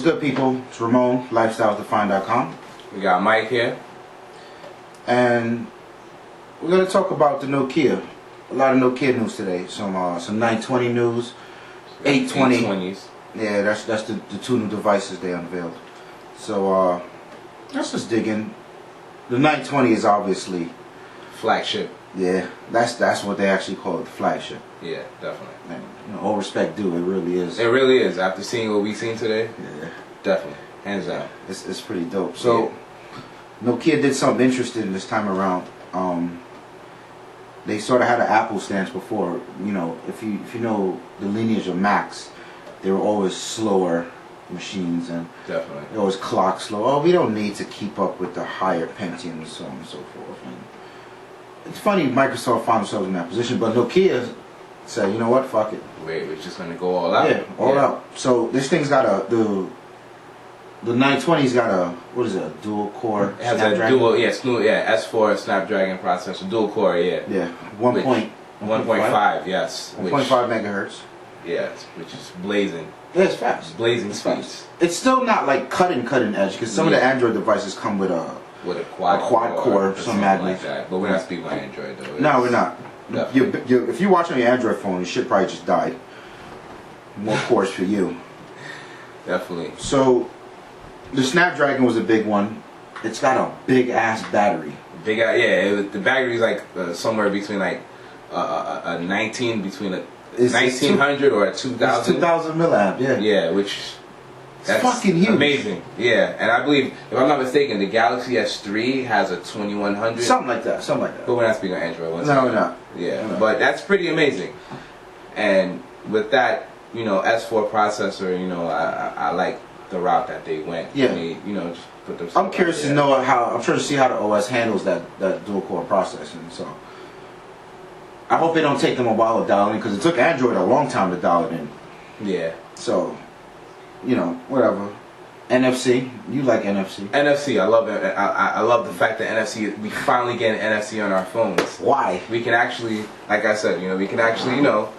What's good, people? It's Ramon, lifestylesdefined.com. We got Mike here. And we're going to talk about the Nokia. A lot of Nokia news today. Some 920 news, 820. 820s. Yeah, that's the two new devices they unveiled. So let's just dig in. The 920 is obviously Flagship. yeah, that's what they actually call it, the flagship. Yeah, definitely. And, you know, all respect due, it really is. It really is. After seeing what we've seen today, Yeah, definitely. Hands down. it's pretty dope. So Nokia did something interesting this time around. They sort of had an Apple stance before. You know, if you know the lineage of Macs, they were always slower machines and Definitely. they always clock slow. Oh, we don't need to keep up with the higher Pentium and so on and so forth. And it's funny Microsoft found themselves in that position, but Nokia said, you know what, fuck it. We're just gonna go all out. Yeah, all out. So this thing's got the 920's got a, what is it, a dual core It has Snapdragon? a dual, S4 Snapdragon processor, dual core, yeah. Yeah, 1.5, yes. 1.5 megahertz. Yes, which is blazing. Yeah, it's fast. Blazing It's speeds. fast. It's still not like cutting edge, because some of the Android devices come with a quad core, or some madness. like that. But we're not speaking about Android though. No, we're not. Definitely. If you watch on your Android phone, your shit probably just died. More cores for you. Definitely. So, the Snapdragon was a big one. It's got a big ass battery. Big, yeah. The battery's like somewhere between like a 19 between a 1900 or a 2000. It's 2000 milliamp, yeah. Yeah, which that's fucking huge. Amazing. Yeah, and I believe, if I'm not mistaken, the Galaxy S3 has a 2100. Something like that. But we're not speaking on Android. No, we're not. Yeah, No. but that's pretty amazing. And with that, you know, S4 processor, you know, I like the route that they went. Yeah. They, you know, just put themselves. I'm curious to know how. I'm trying to see how the OS handles that dual core processing. So I hope it don't take them a while to dial in, because it took Android a long time to dial it in. Yeah. So, you know, whatever. NFC, you like NFC? NFC, I love it. I love the fact that NFC, we finally get an NFC on our phones. Why? We can actually, like I said, you know, we can actually, you know,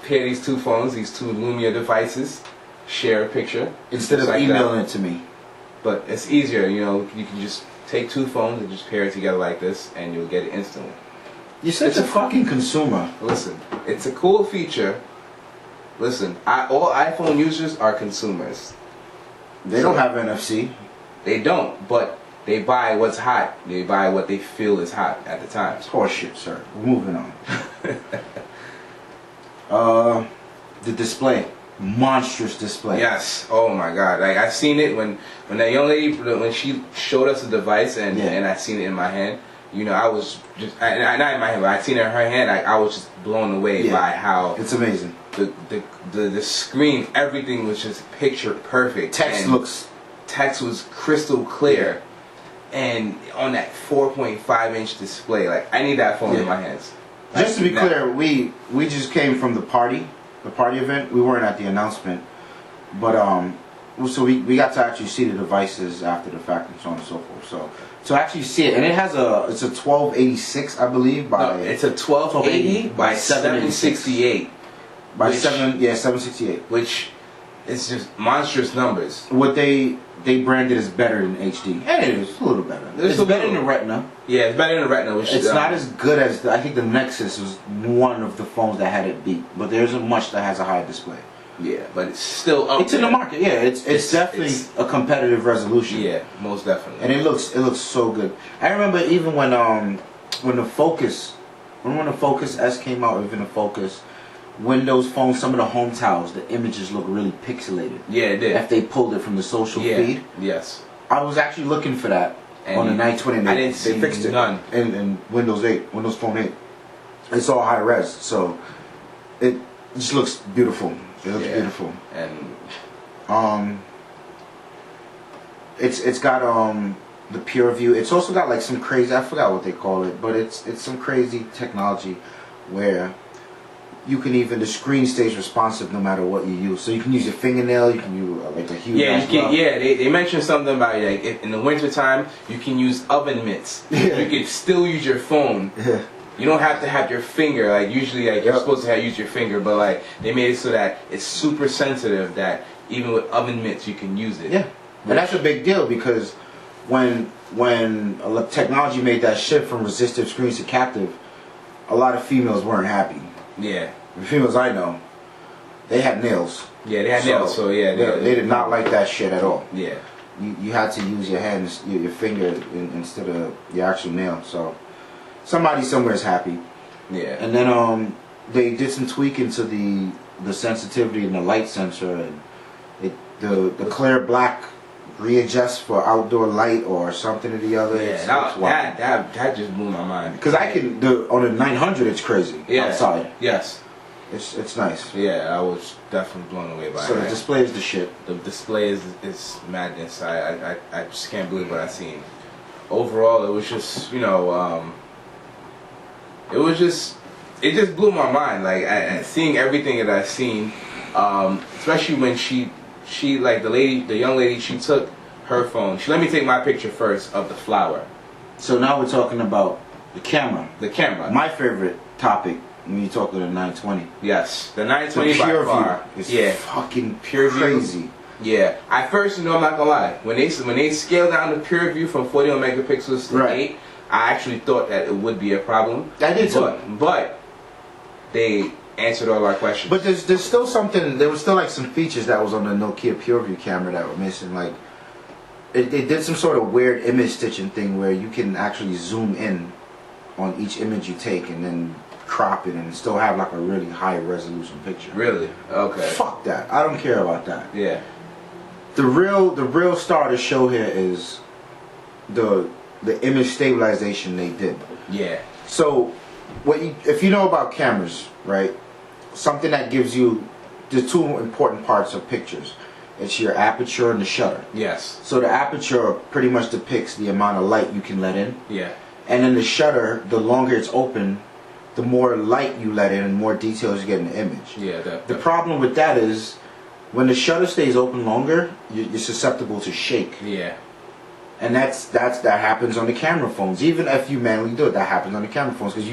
pair these two phones, these two Lumia devices, share a picture. Instead of like emailing that. it to me. But it's easier, you know, you can just take two phones and just pair it together like this, and you'll get it instantly. You're such a fucking consumer. Listen, it's a cool feature. Listen, all iPhone users are consumers. They don't have NFC. They don't, but they buy what's hot. They buy what they feel is hot at the time. It's horseshit, sir. We're moving on. The display. Monstrous display. Yes. Oh my God. Like, I've seen it when that young lady, when she showed us the device and I seen it in my hand. You know, I was just, not in my hand, but I seen it in her hand. I was just blown away by how it's amazing. The screen, everything was just picture perfect. Text was crystal clear, and on that 4.5-inch display, like, I need that phone in my hands. Just to be clear, we just came from the party event. We weren't at the announcement, but so we got to actually see the devices after the fact and so on and so forth. So to actually see it, and it's a 1286, I believe. It's a 1280 by 768. By 768. Which is just monstrous numbers. What they branded as better than HD. And it is a little better. It's better than the Retina. Yeah, it's better than the Retina. Which it's not as good as, I think the Nexus was one of the phones that had it beat. But there isn't much that has a higher display. Yeah, but it's still up. It's in the market, yeah. It's definitely a competitive resolution. Yeah, most definitely. And it looks so good. I remember even when the Focus S came out, even the Focus, Windows Phone, some of the home tiles, the images look really pixelated. Yeah, it did. If they pulled it from the social feed. Yes. I was actually looking for that on the 920. I didn't see they fixed none. it in Windows 8, Windows Phone 8. It's all high res, so it just looks beautiful. It looks beautiful. And it's got the pure view. It's also got like some crazy, I forgot what they call it, but it's some crazy technology where you can even, the screen stays responsive no matter what you use. So you can use your fingernail, you can use like a huge they mentioned something about like in the winter time you can use oven mitts. You can still use your phone. You don't have to have your finger, like usually like you're supposed to use your finger, but like they made it so that it's super sensitive that even with oven mitts, you can use it. Yeah, and that's a big deal because when technology made that shift from resistive screens to captive, a lot of females weren't happy. Yeah. The females I know, they had nails. Yeah, they had nails, so yeah. They did not like that shit at all. Yeah. You had to use your hands, your finger instead of your actual nail. So somebody somewhere is happy. Yeah. And then they did some tweaking to the sensitivity and the light sensor, and the clear black readjusts for outdoor light or something or the other. Yeah, that just blew my mind. Because on the 900 it's crazy outside. Yes. It's nice. Yeah, I was definitely blown away by it. So the display is the shit. The display is madness. I just can't believe what I seen. Overall, it was just, you know, it just blew my mind. Like seeing everything that I seen, especially when she like the young lady, she took her phone. She let me take my picture first of the flower. So now we're talking about the camera. The camera. My favorite topic. When you talk to the 920. Yes, the 920 by far is fucking pure crazy. View. Yeah, at first, you know, I'm not gonna lie. When they scaled down the pure view from 41 megapixels to 8, I actually thought that it would be a problem. I did too. But they answered all our questions. But there's still something. There was still like some features that was on the Nokia PureView camera that were missing. Like they did some sort of weird image stitching thing where you can actually zoom in on each image you take and then crop it and still have like a really high resolution picture. Really? Okay. Fuck that. I don't care about that. Yeah. The real star of the show here is the image stabilization they did. Yeah. So if you know about cameras, right? Something that gives you the two important parts of pictures. It's your aperture and the shutter. Yes. So the aperture pretty much depicts the amount of light you can let in. Yeah. And then the shutter, the longer it's open, the more light you let in and more details you get in the image. Yeah, the problem with that is when the shutter stays open longer, you're susceptible to shake. Yeah. And that happens on the camera phones. Even if you manually do it, that happens on the camera phones because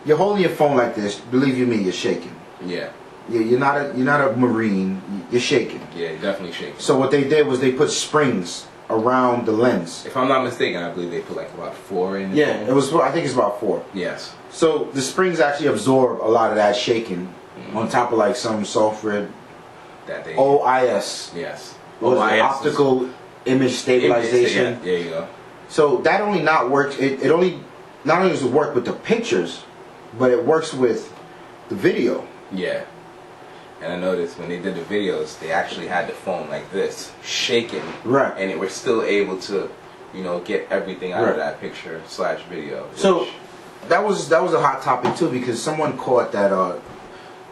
you're holding your phone like this. Believe you me, you're shaking. Yeah. You're not a Marine. You're shaking. Yeah, you're definitely shaking. So what they did was they put springs around the lens. If I'm not mistaken, I believe they put like about 4 in. Yeah, it was. I think it's about 4. Yes. So the springs actually absorb a lot of that shaking on top of like some software that they OIS. Yes. OIS optical image stabilization. There you go. So that only not works. It only not only does it work with the pictures, but it works with the video. Yeah. And I noticed when they did the videos, they actually had the phone like this, shaking. Right. And it was still able to, you know, get everything out of that picture / video. So that was a hot topic too because someone caught that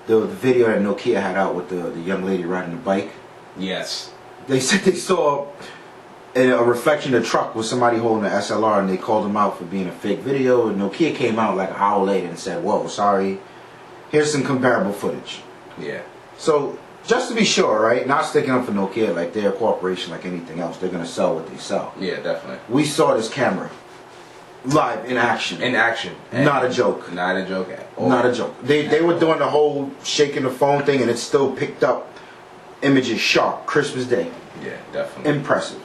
the video that Nokia had out with the young lady riding the bike. Yes. They said they saw a reflection of the truck with somebody holding an SLR and they called them out for being a fake video. And Nokia came out like an hour later and said, "Whoa, sorry. Here's some comparable footage." Yeah. So just to be sure, right? Not sticking up for Nokia, like they're a corporation like anything else. They're gonna sell what they sell. Yeah, definitely. We saw this camera live in action. In action. Not a joke. Not a joke at all. Not a joke. They were doing the whole shaking the phone thing and it still picked up images sharp. Christmas Day. Yeah, definitely. Impressive.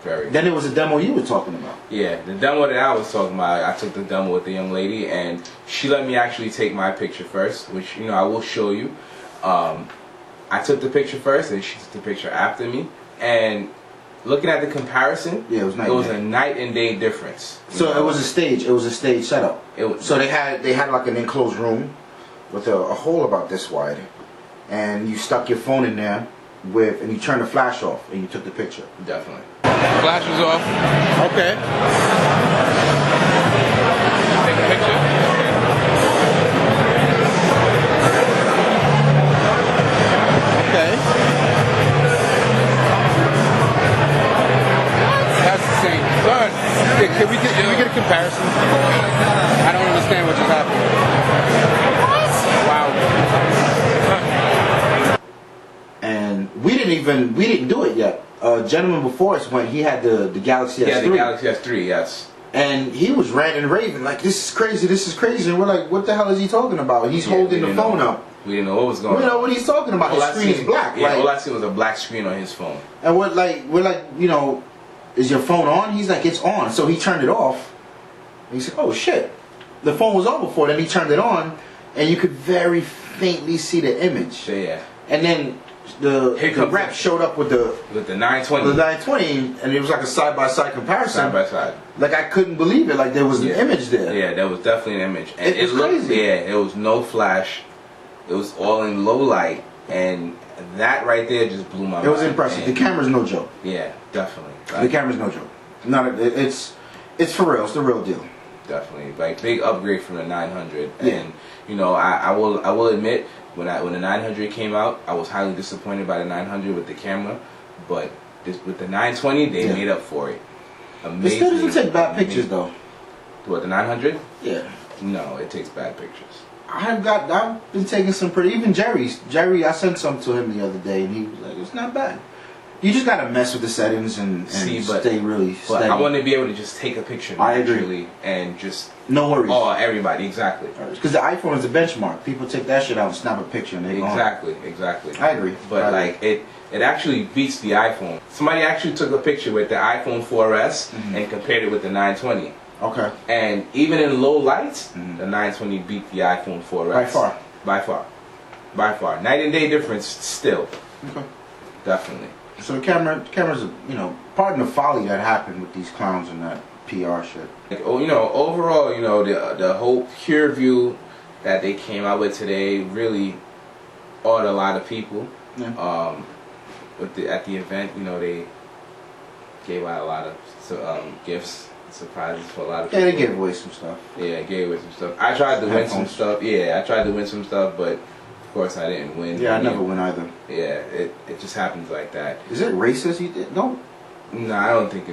Very. Then there was a demo you were talking about. Yeah, the demo that I was talking about, I took the demo with the young lady and she let me actually take my picture first, which, you know, I will show you. I took the picture first and she took the picture after me. And looking at the comparison, yeah, it was a night and day difference. So it was a stage. It was a stage setup. So they had like an enclosed room with a hole about this wide, and you stuck your phone in there and you turned the flash off and you took the picture. Definitely. Flash was off. Okay. Take a picture. Okay. That's the same. But can we get a comparison? I don't understand what just happened. Wow. And we didn't do it yet. A gentleman before us he had the Galaxy S3. Yeah, the Galaxy S3, yes. And he was ranting and raving like, this is crazy, and we're like, what the hell is he talking about? He's holding the phone up We didn't know what was going on. We know what he's talking about. His screen is black. Yeah, like, all I seen was a black screen on his phone. And we're like, you know, is your phone on? He's like, it's on. So he turned it off. And he said, oh shit, the phone was on before. Then he turned it on, and you could very faintly see the image. So, yeah. And then the rep showed up with the 920. The 920, and it was like a side by side comparison. Side by side. Like I couldn't believe it. Like there was an image there. Yeah, there was definitely an image. And it looked crazy. Yeah, it was no flash. It was all in low light, and that right there just blew my mind. It was impressive. The camera's no joke. Yeah, definitely. The camera's no joke. It's for real. It's the real deal. Definitely, like big upgrade from the 900. Yeah. And you know, I will admit when the 900 came out, I was highly disappointed by the 900 with the camera, but with the 920, they made up for it. Amazing. It still doesn't take bad pictures though. What, the 900? Yeah. No, it takes bad pictures. I've been taking some pretty. Even Jerry, I sent some to him the other day, and he was like, "It's not bad." You just gotta mess with the settings and stay really steady. But I want to be able to just take a picture naturally and just no worries. Oh, everybody, exactly. Because the iPhone is a benchmark. People take that shit out and snap a picture and they go on. Exactly. I agree. But like it actually beats the iPhone. Somebody actually took a picture with the iPhone 4S and compared it with the 920. Okay. And even in low lights, the 920 beat the iPhone 4S. By far. Night and day difference still. Okay. Definitely. So the cameras, you know, pardon the folly that happened with these clowns and that PR shit. Like, you know, overall, you know, the whole Pure View that they came out with today really awed a lot of people. Yeah. At the event, you know, they gave out a lot of gifts, surprises for a lot of people. Yeah, they gave away some stuff. Yeah, gave away some stuff. I tried to win some stuff. Yeah, I tried to win some stuff, but of course I didn't win. Yeah, I never win either. Yeah, it just happens like that. Is it racist? You did? No. No, I don't think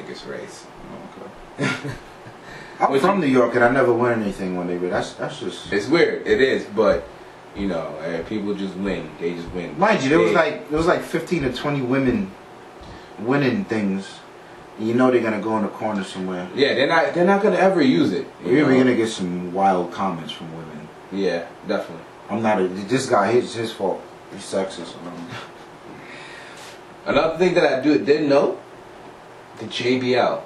it's race. Okay. I'm from New York and I never win anything when they win. That's just. It's weird. It is, but you know, people just win. They just win. Mind you, there was like 15 to 20 women winning things. You know they're gonna go in the corner somewhere. Yeah, they're not gonna ever use it. You're gonna get some wild comments from women. Yeah, definitely. This guy, it's his fault. He's sexist. Another thing that I didn't know, the JBL,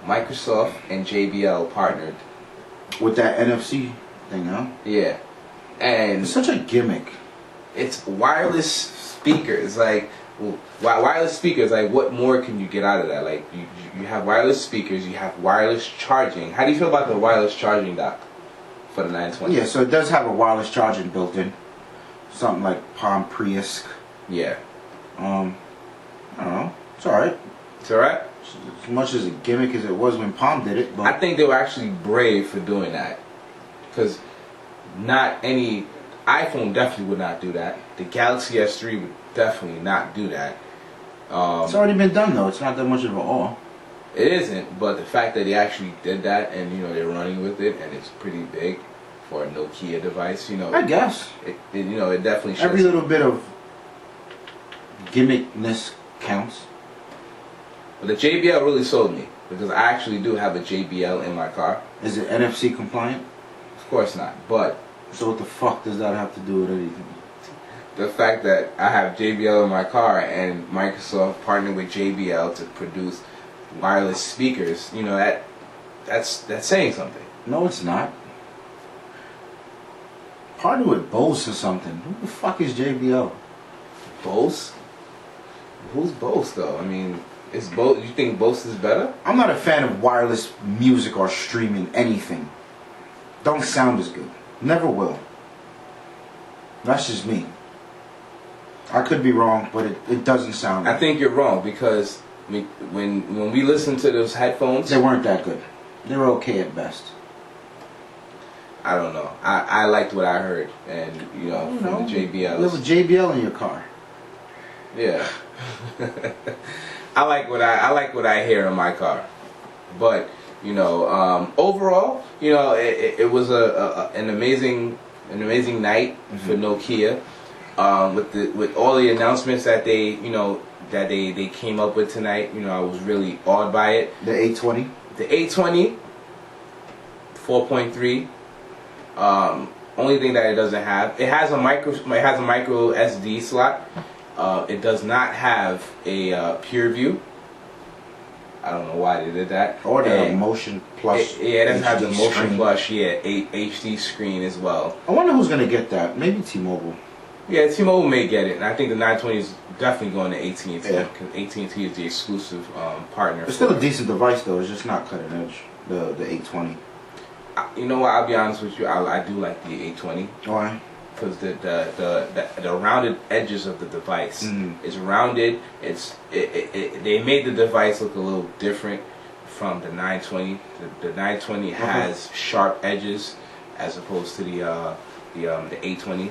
Microsoft and JBL partnered with that NFC thing, huh? Yeah, and it's such a gimmick. It's wireless speakers, like wireless speakers. Like, what more can you get out of that? Like, you have wireless speakers, you have wireless charging. How do you feel about the wireless charging dock for the 920? Yeah, so it does have a wireless charging built in, something like Palm Pre-esque. Yeah. I don't know. It's alright. It's alright? As much as a gimmick as it was when Palm did it. But I think they were actually brave for doing that. Because not any iPhone definitely would not do that. The Galaxy S3 would definitely not do that. It's already been done though. It's not that much of an awe. It isn't, but the fact that they actually did that and, you know, they're running with it and it's pretty big for a Nokia device, you know. I guess. It you know, it definitely shows. Every little bit of gimmickness counts. But the JBL really sold me because I actually do have a JBL in my car. Is it NFC compliant? Of course not, but... So what the fuck does that have to do with anything? The fact that I have JBL in my car and Microsoft partnered with JBL to produce wireless speakers, you know, that's saying something. No, it's not. Partner with Bose or something. Who the fuck is JBL? Bose? Who's Bose though? I mean, is Bose? You think Bose is better? I'm not a fan of wireless music or streaming anything. Don't sound as good. Never will. That's just me. I could be wrong, but it doesn't sound right. I think you're wrong because when we listened to those headphones, they weren't that good. They were okay at best. I don't know. I liked what I heard, and you know, from the JBL. You have a JBL in your car. Yeah. I like what I hear in my car, but you know, overall, you know, it was an amazing night for Nokia. With all the announcements that they came up with tonight, you know, I was really awed by it. The 820. The 820, 4.3. Only thing that it doesn't have, it has a micro SD slot. It does not have a pure view. I don't know why they did that. Or the Motion Plus. It doesn't have the Motion screen. Plus. Yeah, HD screen as well. I wonder who's gonna get that. Maybe T-Mobile. Yeah, T-Mobile may get it, and I think the 920 is definitely going to AT&T because Yeah. AT&T is the exclusive partner. It's still a decent device though. It's just not cutting edge. The 820. You know what? I'll be honest with you. I do like the 820. Why? Because the rounded edges of the device is rounded. They made the device look a little different from the 920. The 920 has sharp edges as opposed to the 820.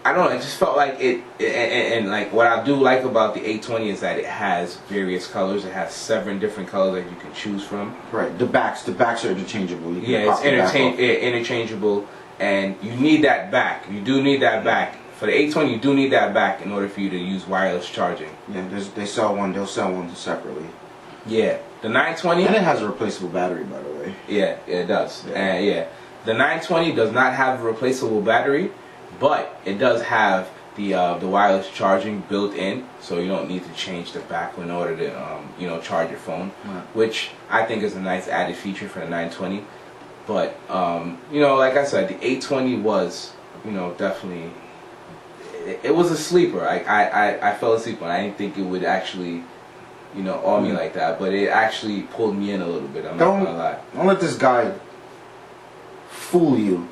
I don't know. It just felt like it, and like what I do like about the 820 is that it has various colors. It has 7 different colors that you can choose from. Right. The backs are interchangeable. You can Yeah, pop it's the back off. interchangeable, and you need that back. You do need that back for the 820. You do need that back in order for you to use wireless charging. Yeah, they sell one. They'll sell one separately. Yeah, the 920. And it has a replaceable battery, by the way. Yeah, it does. Yeah. And yeah, the 920 does not have a replaceable battery, but it does have the wireless charging built in, so you don't need to change the back in order to charge your phone, which I think is a nice added feature for the 920. But like I said, the 820 was definitely it was a sleeper. I fell asleep on it. I didn't think it would actually awe me like that, but it actually pulled me in a little bit. I'm not gonna lie. Don't let this guy fool you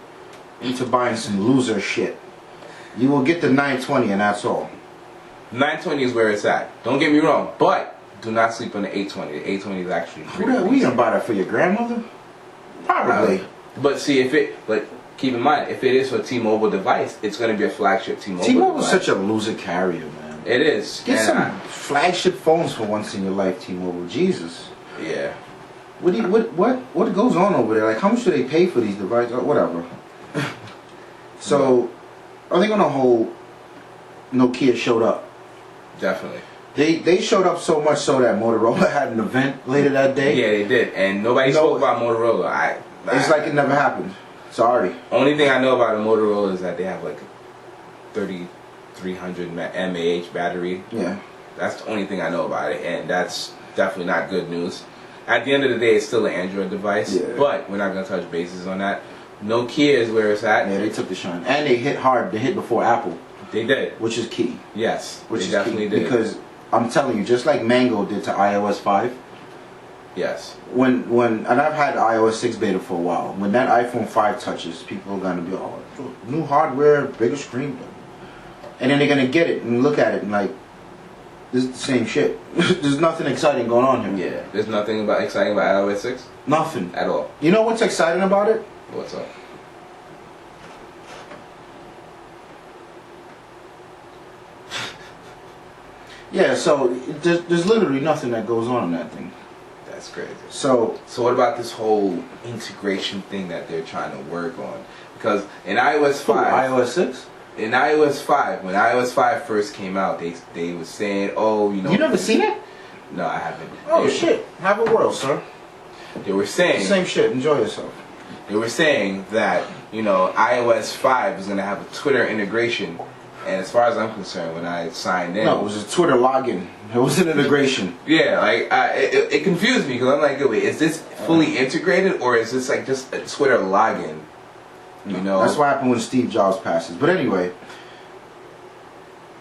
into buying some loser shit. You will get the 920 and that's all. 920 is where it's at. Don't get me wrong, but do not sleep on the 820. The 820 is actually pretty. We gonna buy that for your grandmother? Probably. But see, but keep in mind, if it is for a T-Mobile device, it's gonna be a flagship T-Mobile. T-Mobile's device. such a loser carrier, man. It is. Get some flagship phones for once in your life, T-Mobile. Jesus. Yeah. What goes on over there? Like, how much do they pay for these devices? Or whatever. So, I think on the whole, Nokia showed up. Definitely. They showed up so much so that Motorola had an event later that day. Yeah, they did, and nobody spoke about Motorola. It's like it never happened. Sorry. Only thing I know about a Motorola is that they have like a 3300 mAh battery. Yeah. That's the only thing I know about it, and that's definitely not good news. At the end of the day, it's still an Android device, but we're not going to touch bases on that. Nokia is where it's at. Yeah, they took the shine. And they hit hard. They hit before Apple. They did. Which is key. Yes, which they is definitely key. did. Because I'm telling you, just like Mango did to iOS 5. Yes. And I've had iOS 6 beta for a while. When that iPhone 5 touches, people are going to be, oh, new hardware, bigger screen. And then they're going to get it and look at it and like, this is the same shit. There's nothing exciting going on here. Yeah, there's nothing exciting about iOS 6? Nothing. At all. You know what's exciting about it? What's up? Yeah, so there's literally nothing that goes on in that thing. That's crazy. So what about this whole integration thing that they're trying to work on? Because in iOS 5... iOS 6? In iOS 5, when iOS 5 first came out, they were saying, oh, You never seen it? No, I haven't. Oh, shit. Have a whirl, sir. They were saying... Same shit. Enjoy yourself. They were saying that, iOS 5 is going to have a Twitter integration. And as far as I'm concerned, when I signed in... No, it was a Twitter login. It was an integration. Yeah, like, it confused me because I'm like, wait, is this fully integrated or is this like just a Twitter login? That's what happened when Steve Jobs passes. But anyway,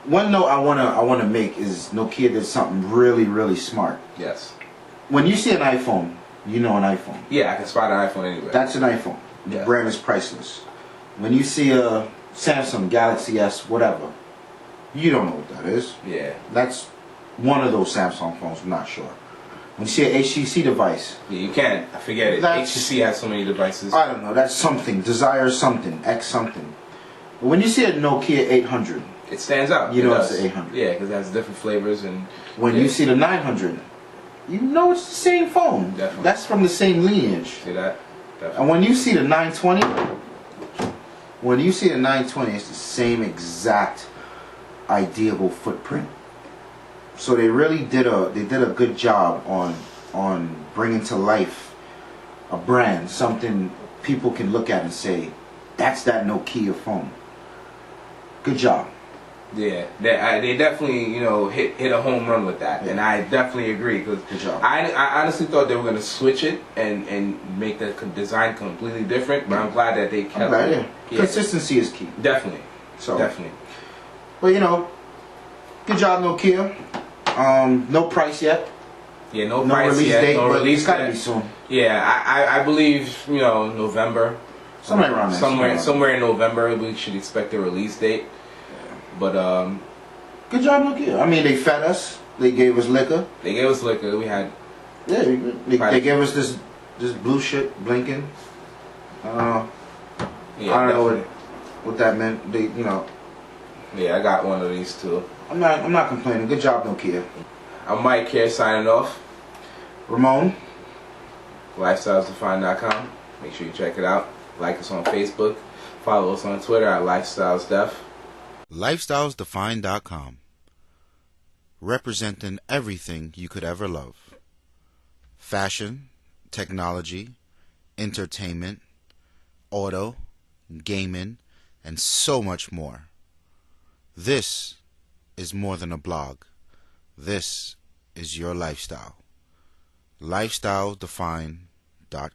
one note I wanna make is Nokia did something really, really smart. Yes. When you see an iPhone, you know an iPhone. Yeah, I can spot an iPhone anywhere. That's an iPhone. The brand is priceless. When you see a Samsung Galaxy S, whatever, you don't know what that is. Yeah. That's one of those Samsung phones, I'm not sure. When you see an HTC device... Yeah, you can't. I forget it. HTC has so many devices. I don't know. That's something. Desire something. X something. But when you see a Nokia 800... It stands out. You know it's the 800. Yeah, because it has different flavors. And when you see the 900, you know it's the same phone. Definitely. That's from the same lineage. See that? Definitely. And when you see the 920... When you see the 920, it's the same exact ideal footprint. So they really did a good job on bringing to life a brand, something people can look at and say, that's that Nokia phone. Good job. Yeah, they definitely, you know, hit a home run with that, and I definitely agree, because I honestly thought they were gonna switch it and make the design completely different, but I'm glad that they kept it. Yeah. Consistency is key. Definitely. So definitely. But you know, good job Nokia. No price yet. Yeah, no price release yet. Date, no but release it's gotta date. be soon. Yeah, I believe, you know, November. Somewhere around there. Somewhere in November we should expect a release date. But good job Nokia. I mean, they fed us. They gave us liquor. They gave us liquor. We had. Yeah, they gave us this blue shit blinking. Yeah, I don't know what that meant. They, you know. Yeah, I got one of these too. I'm not complaining. Good job Nokia. I'm Mike here signing off. Ramon. LifestylesDefined.com. Make sure you check it out. Like us on Facebook. Follow us on Twitter at LifestylesDef. LifestylesDefined.com. Representing everything you could ever love. Fashion, technology, entertainment, auto, gaming, and so much more. This is more than a blog. This is your lifestyle. LifestylesDefined.com.